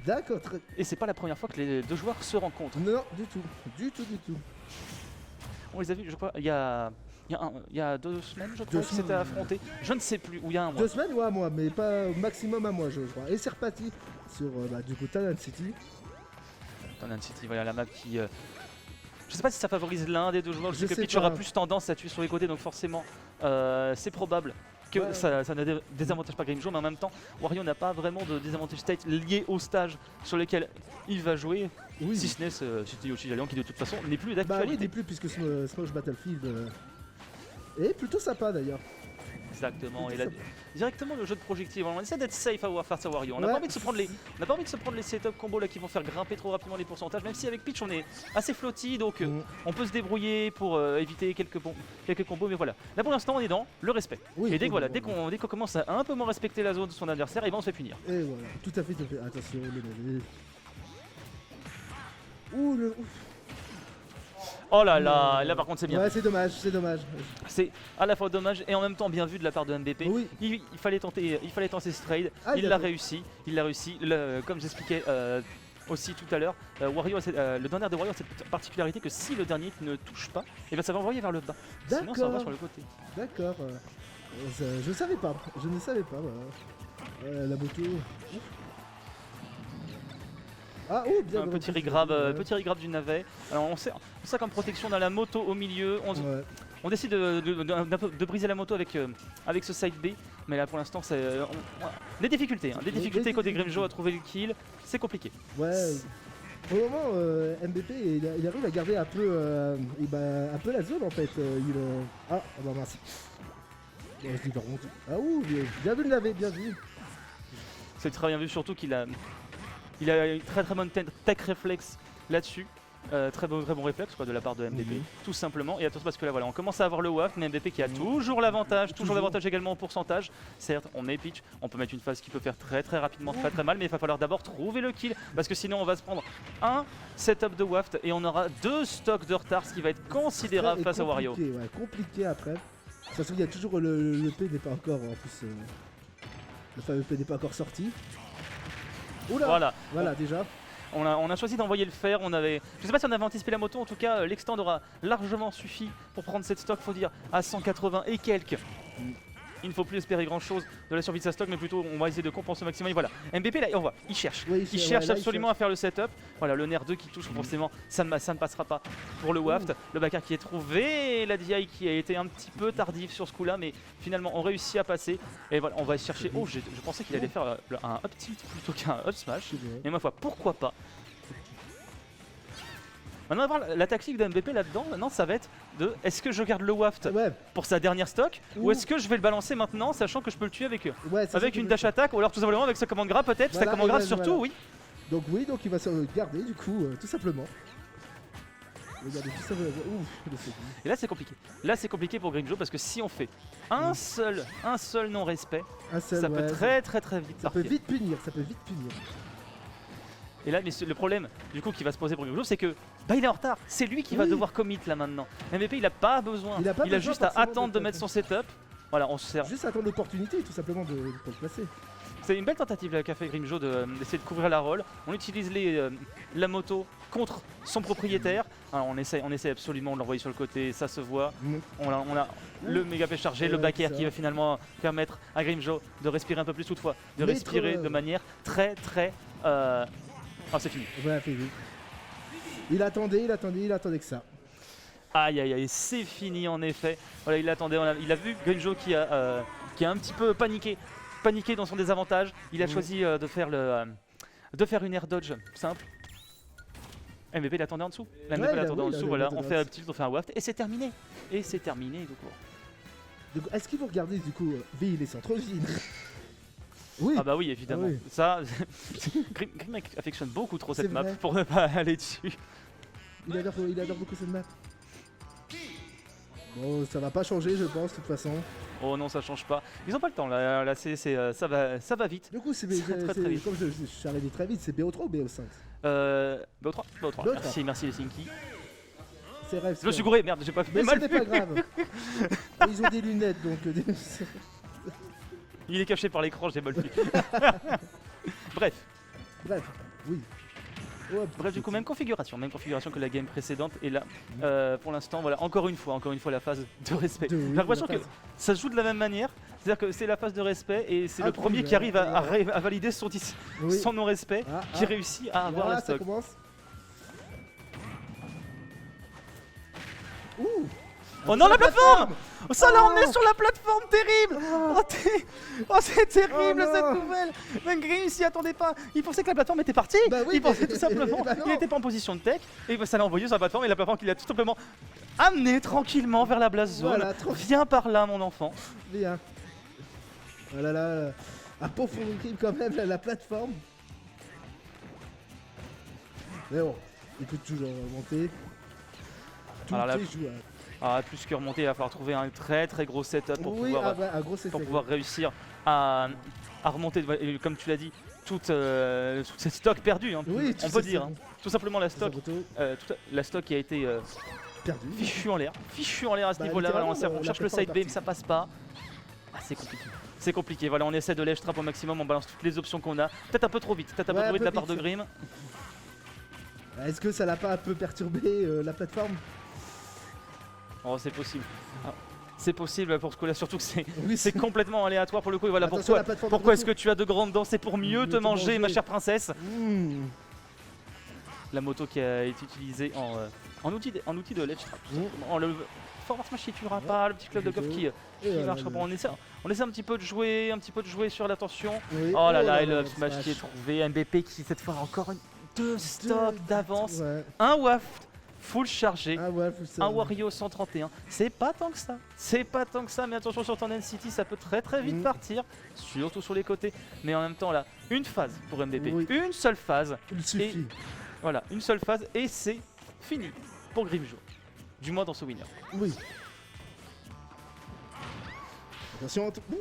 D'accord, très... Et c'est pas la première fois que les deux joueurs se rencontrent. Non, du tout. Du tout, du tout. On les a vus, je crois, il y a 2 semaines, je crois, 2 qu'ils s'étaient semaines. affrontés. Je ne sais plus, ou il y a un mois. 2 semaines ou un mois, mais pas au maximum un mois, je crois. Et c'est reparti sur du coup Talent City. Talent City, voilà la map qui... Je sais pas si ça favorise l'un des deux joueurs, je sais que sais Peach pas. aura plus tendance à tuer sur les côtés, donc forcément c'est probable que Ouais. ça ne désavantage pas Grimjo, mais en même temps, Wario n'a pas vraiment de désavantage state lié au stage sur lequel il va jouer, Oui. si ce n'est c'était Yoshi Jalian qui de toute façon n'est plus Bah oui, d'actualité. il n'est plus puisque Smosh Battlefield est plutôt sympa d'ailleurs. Exactement, et Plutôt là, directement le jeu de projectile, on essaie d'être safe face à Wario, on n'a Ouais. pas envie de se prendre les setup combos là qui vont faire grimper trop rapidement les pourcentages, même si avec Peach on est assez flotti, donc on peut se débrouiller pour éviter quelques combos, mais voilà. Là pour l'instant on est dans le respect. Oui, Et dès oui, qu'on commence à un peu moins respecter la zone de son adversaire, et ben on se fait punir. Et voilà, tout à fait, attention, le navet. Ouh, le... Ouf. Oh là là, là par contre c'est bien. Ouais, c'est dommage, c'est dommage. C'est à la fois dommage et en même temps bien vu de la part de MBP. Oui. Il fallait tenter ce trade, Ah, il l'a réussi, comme j'expliquais aussi tout à l'heure, le dernier de Wario a cette particularité que si le dernier ne touche pas, et ben ça va envoyer vers le bas. Sinon ça va sur le côté. D'accord. Je savais pas, je ne savais pas. Voilà. La moto. Ouf. Ah, oh, bien. Un petit regrab du navet. Alors on sait comme protection dans la moto au milieu. On décide de briser la moto avec ce side B, mais là pour l'instant c'est des difficultés. Des difficultés côté Grimjo à trouver le kill, c'est compliqué. Ouais. Pour le moment, MBP il arrive à garder un peu, un peu la zone en fait. Ah bah mince. Je dis par contre. Ah ouh, bien vu le navet, bien vu. C'est très bien vu, surtout qu'il a une très bonne tech réflexe là-dessus. Très bon réflexe de la part de MBP, tout simplement. Et attention parce que là voilà, on commence à avoir le waft, mais MBP qui a toujours l'avantage, également au pourcentage. Certes, on est pitch, on peut mettre une phase qui peut faire très rapidement très mal, mais il va falloir d'abord trouver le kill parce que sinon on va se prendre un setup de waft et on aura 2 stocks de retard, ce qui va être considérable face à Wario. Ouais, compliqué après. De toute façon, il y a toujours le P n'est pas encore en plus. Le fameux P n'est pas encore sorti. Oula. Voilà déjà. On a choisi d'envoyer le fer, je sais pas si on avait anticipé la moto, en tout cas l'extend aura largement suffi pour prendre cette stock, faut dire, à 180 et quelques. Il ne faut plus espérer grand chose de la survie de sa stock, mais plutôt on va essayer de compenser au maximum. Et voilà, MBP là, on voit, il cherche. Oui, il cherche absolument à faire le setup. Voilà, le nerf 2 qui touche, forcément, ça ne passera pas pour le waft. Le backer qui est trouvé, la DI qui a été un petit peu tardif sur ce coup-là, mais finalement on réussit à passer. Et voilà, on va chercher. Oh, je pensais qu'il allait faire un up tilt plutôt qu'un up smash. Mais ma foi, pourquoi pas. Maintenant, on va voir la tactique de MBP là-dedans. Maintenant, ça va être de est-ce que je garde le waft pour sa dernière stock ou est-ce que je vais le balancer maintenant, sachant que je peux le tuer avec une dash attack ou alors tout simplement avec sa commande grab peut-être. Sa commande grab surtout, oui. Donc il va se garder du coup, tout simplement. Regardez tout ça. Et là c'est compliqué. Là c'est compliqué pour Grimjo parce que si on fait un seul non-respect, ça peut très vite partir. Ça peut vite punir. Et là, mais le problème du coup qui va se poser pour Grimjo, c'est que il est en retard. C'est lui qui va devoir commit là maintenant. MVP il a pas besoin. Il a juste à attendre de mettre son setup. Voilà, on se sert. Juste attendre l'opportunité tout simplement de le placer. C'est une belle tentative qu'a fait Grimjo d'essayer de couvrir la roll. On utilise la moto contre son propriétaire. Alors on essaie absolument de l'envoyer sur le côté, ça se voit. On a le méga P chargé, le back air qui va finalement permettre à Grimjo de respirer un peu plus toutefois, de respirer de manière très Ah c'est fini. Voilà, il attendait que ça. Aïe, c'est fini en effet. Voilà, il attendait, il a vu Grimjo qui a un petit peu paniqué dans son désavantage. Il a choisi de faire une air dodge simple. MVP l'attendait en dessous. MVP l'attendait en dessous, voilà, on fait un petit, on fait un waft et c'est terminé. Du coup. Donc, est-ce qu'ils vont regarder du coup ville et centre-ville? Oui. Ah bah oui, évidemment. Oui. Ça, Grim affectionne beaucoup trop cette map pour ne pas aller dessus. Il adore beaucoup cette map. Bon, ça va pas changer, je pense, de toute façon. Oh non, ça change pas. Ils ont pas le temps, là ça va vite. Du coup, c'est très vite. Comme je suis arrivé très vite, c'est BO3 ou BO5? BO3. Merci les Sinky. C'est rêve. Je me suis gouré, merde, j'ai pas fait mais mal. Mais c'était pas grave. Ils ont des lunettes, donc... Il est caché par l'écran, j'ai mal vu. Bref. Oui. Ouais, Bref, du coup, même configuration que la game précédente. Et là, pour l'instant, voilà, encore une fois, la phase de respect. De- oui, J'ai l'impression la que phase. ça se joue de la même manière. C'est-à-dire que c'est la phase de respect et c'est le cool, premier qui arrive à ouais. à valider Oui. son non-respect qui réussit à avoir la ça stock. commence. Ouh. Oh non, la plateforme! Oh, ça l'a Oh. emmené sur la plateforme, terrible! Oh, c'est terrible Oh non. cette nouvelle! Même Grim s'y attendait pas. Il pensait que la plateforme était partie. Bah oui, il pensait mais- tout simplement. bah non. Il n'était pas en position de tech. Et ça l'a envoyé sur la plateforme. Et la plateforme qui l'a tout simplement amené tranquillement vers la blast zone. Voilà, tranquille. Viens par là, mon enfant. Bien. Oh là là. Un pauvre crime quand même, la plateforme. Mais bon, il peut toujours monter. Tout Alors là- est jouable. Ah, plus que remonter, il va falloir trouver un très très gros setup pour Oui, pouvoir. ouais, un gros essai. Pour pouvoir réussir à remonter, et comme tu l'as dit, toute cette stock perdue, hein, Oui, on peut dire. Hein. Tout simplement la stock, Stock la stock qui a été perdu. fichue en l'air à ce Bah, niveau-là. Voilà, on littéralement, cherche la le plateforme side est beam, partie. ça passe pas. Ah, c'est compliqué. C'est compliqué. Voilà, on essaie de ledge trap au maximum, on balance toutes les options qu'on a. Peut-être un peu trop vite, Ouais, de un peu la part vite, de ça. Grim. Est-ce que ça l'a pas un peu perturbé la plateforme? Oh, c'est possible. Ah, c'est possible pour ce coup-là, surtout que c'est Oui, c'est complètement aléatoire pour le coup. Et voilà Attention, la plateforme de pourquoi est-ce que retour. tu as de grandes dents? C'est pour mieux te manger, ma chère princesse. Mmh. La moto qui a été utilisée en outil de ledge trap. tout Mmh. simplement. Le Forward Smash qui tuera pas, le petit club de golf qui marchera pas. On essaie un petit peu de jouer, sur la tension. Oui. Oh là là, et le le smash qui est trouvé. MBP qui cette fois a encore deux stocks d'avance. Ouais. Un waft full chargé. Ah ouais, faut ça. Un Wario 131, c'est pas tant que ça, mais attention sur ton N-City, ça peut très très vite Mm. partir, surtout sur les côtés. Mais en même temps là, une phase pour MBP, Oui. une seule phase, Il suffit. voilà, une seule phase et c'est fini pour Grimjo. Du moins dans ce winner. Oui. Attention. Ouh.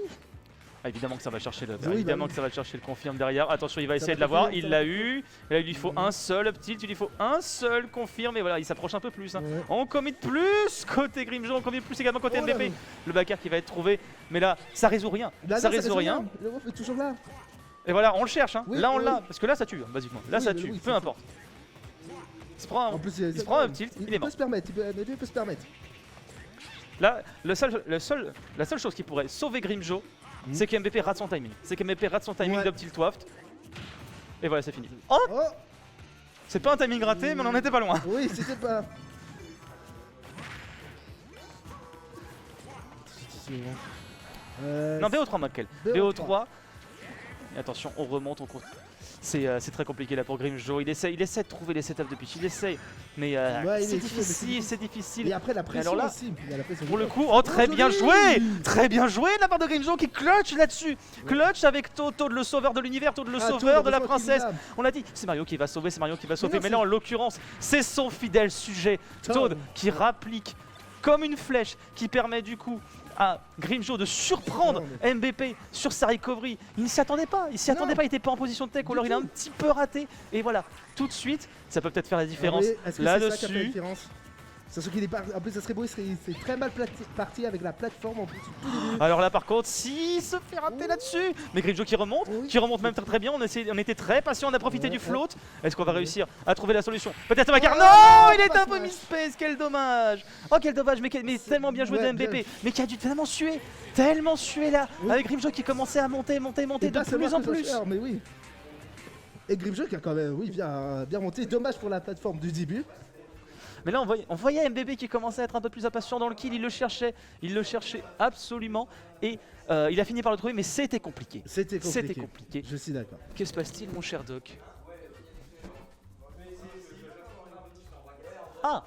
Ah, évidemment que ça va chercher le, Oui, évidemment bah oui. que ça va chercher le confirme derrière. Attention, il va Ça essayer va de l'avoir, confirmer, il ça l'a va. eu. Et là, il lui faut un seul up tilt, il lui faut un seul confirme et voilà, il s'approche un peu plus. Hein. Ouais. On commit plus côté Grimjo, on commit plus également côté Oh là MBP. là. Le backer qui va être trouvé, mais là, ça résout rien. Là, ça non, résout rien. Le Wolf est toujours là. Et voilà, on le cherche. Hein. Oui, là, on oui. l'a. Parce que là, ça tue, hein, basiquement. Là, Oui, ça oui, tue, oui, peu c'est importe. Il se prend un, En plus, il se prend un tilt, il est peut mort. se permettre. Il peut se permettre. Là, la seule chose qui pourrait sauver Grimjo, c'est que MBP rate son timing. C'est que MBP rate son timing Ouais. d'up tilt waft. Et voilà, c'est fini. Oh, Oh. c'est pas un timing raté, mais on en était pas loin. Oui, c'était pas. Non, BO3, Michael. BO3. BO3. Et attention, on remonte, on compte. C'est très compliqué là pour Grimjo. Il essaie de trouver les setups de pitch. Il essaye. Mais Ouais, il c'est est fou, mais c'est difficile, c'est difficile. Et après la pression alors là, aussi. Il y a la pression Pour du le corps. coup, oh très Oh, bien joli. joué! Très bien joué de la part de Grimjo qui clutch là-dessus! Clutch avec Toad, Toad le sauveur de l'univers, Toad le Ah, sauveur Toad, de la heureusement qu'il est princesse. là. On l'a dit, c'est Mario qui va sauver, c'est Mario qui va sauver. non, Mais là, en l'occurrence, c'est son fidèle sujet, Toad, qui rapplique comme une flèche, qui permet du coup à Grimjo de surprendre Non, MBP sur sa recovery. Il ne s'y attendait pas, il était pas en position de tech, ou alors il a un petit peu raté. Et voilà, tout de suite, ça peut peut-être faire la différence Ah oui, est-ce que c'est ça qui a fait la là-dessus. différence? Sachant qu'il est en plus ça serait beau, c'est très mal parti avec la plateforme en plus. Alors là par contre, si se fait rater là-dessus, mais Grimjo qui remonte même très bien, on était très patient, on a profité du float. Est-ce qu'on va réussir à trouver la solution? Peut-être Macar. Non, il est un peu miss-space, quel dommage. Oh quel dommage, mais tellement bien joué de Ouais, MBP, bien. mais qui a dû tellement suer là, Oui. avec Grimjo qui commençait à monter Et de pas plus seulement en que ça plus. cher, mais oui. Et Grimjo qui a quand même, oui, bien monté. Dommage pour la plateforme du début. Mais là on voyait MBB qui commençait à être un peu plus impatient dans le kill, il le cherchait absolument et il a fini par le trouver, mais c'était compliqué. C'était compliqué. Je suis d'accord. Que se passe-t-il mon cher Doc? Ah,